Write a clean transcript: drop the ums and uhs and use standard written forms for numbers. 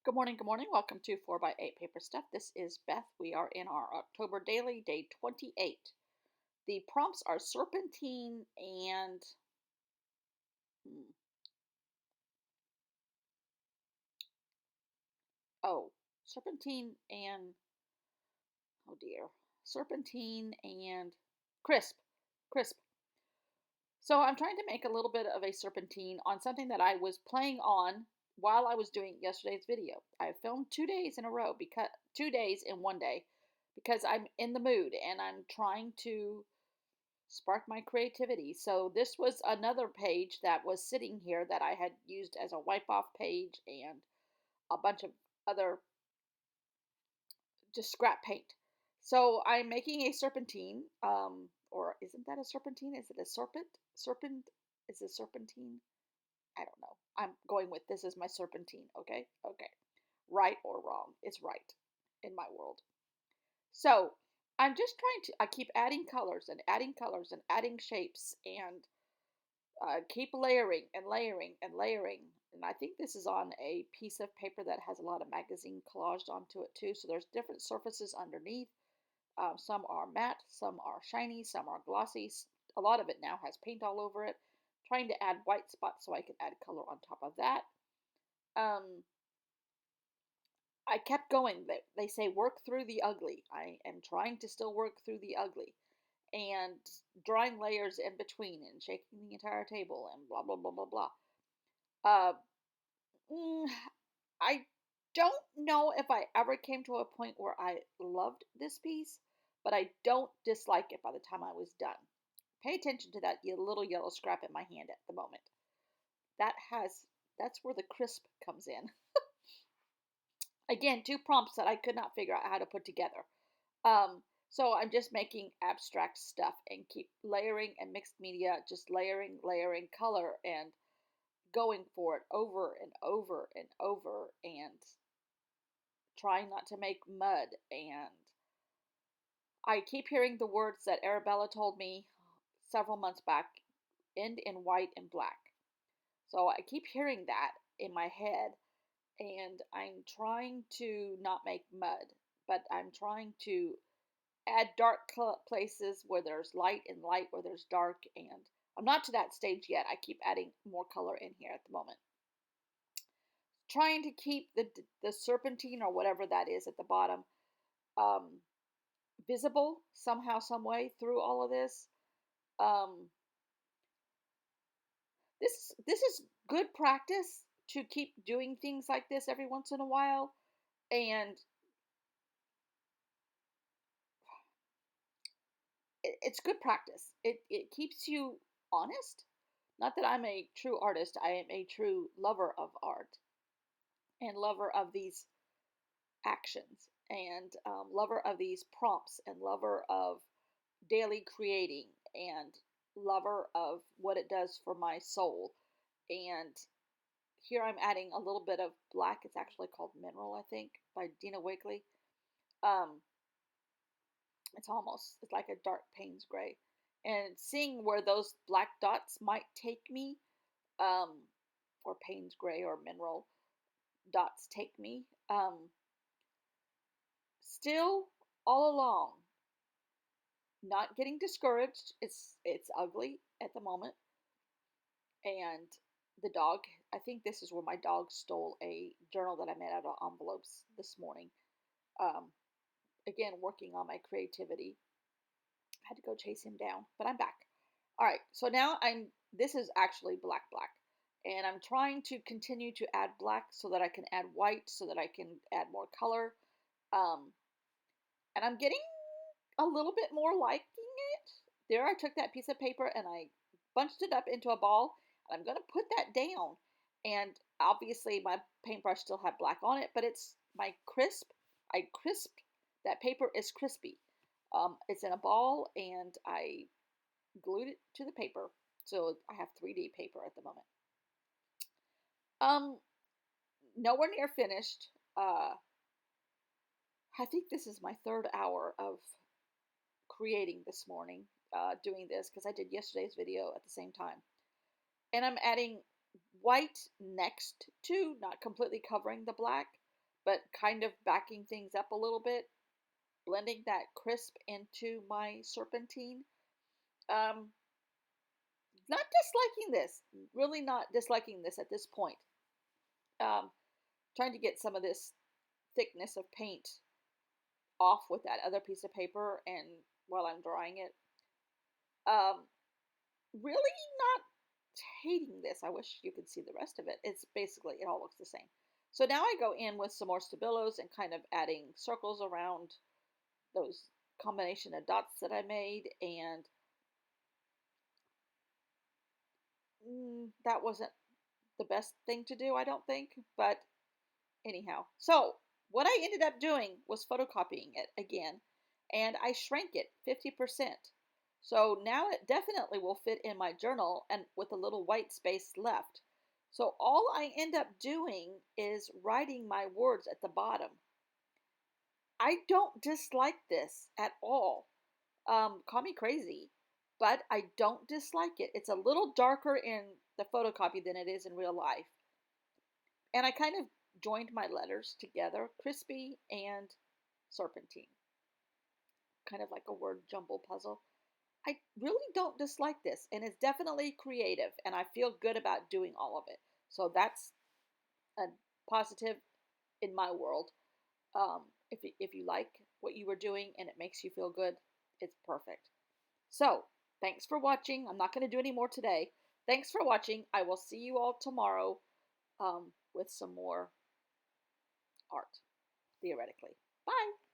Good morning, good morning. Welcome to 4 by 8 Paper Stuff. This is Beth. We are in our October daily, day 28. The prompts are serpentine and hmm, oh, serpentine and oh dear, serpentine and crisp, crisp. So I'm trying to make a little bit of a serpentine on something that I was playing on while I was doing yesterday's video. I filmed 2 days in a row because 2 days in one day because I'm in the mood and I'm trying to spark my creativity. So this was another page that was sitting here that I had used as a wipe off page and a bunch of other just scrap paint. So I'm making a serpentine, or isn't that a serpentine? Is it a serpent? Serpent is a serpentine? I don't know. I'm going with this is my serpentine. Okay, okay, right or wrong? It's right in my world. So I'm just trying to. I keep adding colors and adding colors and adding shapes and keep layering and layering and layering. And I think this is on a piece of paper that has a lot of magazine collaged onto it too. So there's different surfaces underneath. Some are matte, some are shiny, some are glossy. A lot of it now has paint all over it. Trying to add white spots so I can add color on top of that. Um, I kept going. They say work through the ugly. I am trying to still work through the ugly and drawing layers in between and shaking the entire table and blah blah blah blah blah. Uh, mm, I don't know if I ever came to a point where I loved this piece, but I don't dislike it by the time I was done. Pay attention to that little yellow scrap in my hand at the moment. That has that's where the crisp comes in. Again, two prompts that I could not figure out how to put together. Um, so I'm just making abstract stuff and keep layering and mixed media, just layering, layering color and going for it over and over and over and trying not to make mud. And I keep hearing the words that Arabella told me several months back end in white and black. So I keep hearing that in my head, and I'm trying to not make mud, but I'm trying to add dark places where there's light and light where there's dark. And I'm not to that stage yet. I keep adding more color in here at the moment. Trying to keep the serpentine or whatever that is at the bottom um, visible somehow, some way through all of this. Um, this is good practice to keep doing things like this every once in a while, and it's good practice. It keeps you honest. Not that I'm a true artist. I am a true lover of art and lover of these actions and lover of these prompts and lover of daily creating and lover of what it does for my soul. And here I'm adding a little bit of black. It's actually called Mineral, I think, by Dina Wakley. Um, it's like a dark Payne's gray. And seeing where those black dots might take me, um, or Payne's gray or Mineral dots take me, still all along, not getting discouraged. It's ugly at the moment, and the dog. I think this is where my dog stole a journal that I made out of envelopes this morning. Um, again, working on my creativity. I had to go chase him down, but I'm back. All right, so now this is actually black, and I'm trying to continue to add black so that I can add white, so that I can add more color. Um, and I'm getting a little bit more liking it. There, I took that piece of paper and I bunched it up into a ball, and I'm going to put that down. And obviously, my paintbrush still had black on it, but it's my crisp. I crisped that paper is crispy. It's in a ball, and I glued it to the paper, so I have 3D paper at the moment. Um, nowhere near finished. I think this is my third hour of creating this morning, doing this because I did yesterday's video at the same time. And I'm adding white next to, not completely covering the black. but kind of backing things up a little bit, blending that crisp into my serpentine. Um, Not disliking this, really not disliking this at this point. Um, Trying to get some of this thickness of paint off with that other piece of paper and while I'm drawing it. Um, Really not hating this. I wish you could see the rest of it. It's basically, it all looks the same. So now I go in with some more Stabilos and kind of adding circles around those combination of dots that I made. And that wasn't the best thing to do, I don't think. But anyhow, so what I ended up doing was photocopying it again, and I shrank it 50%. So now it definitely will fit in my journal and with a little white space left. So all I end up doing is writing my words at the bottom. I don't dislike this at all. Call me crazy, but I don't dislike it. It's a little darker in the photocopy than it is in real life. And I kind of joined my letters together, crispy and serpentine, kind of like a word jumble puzzle. I really don't dislike this, and it's definitely creative, and I feel good about doing all of it. So that's a positive in my world. If you like what you were doing and it makes you feel good, it's perfect. So thanks for watching. I'm not going to do any more today. Thanks for watching. I will see you all tomorrow with some more art, theoretically. Bye.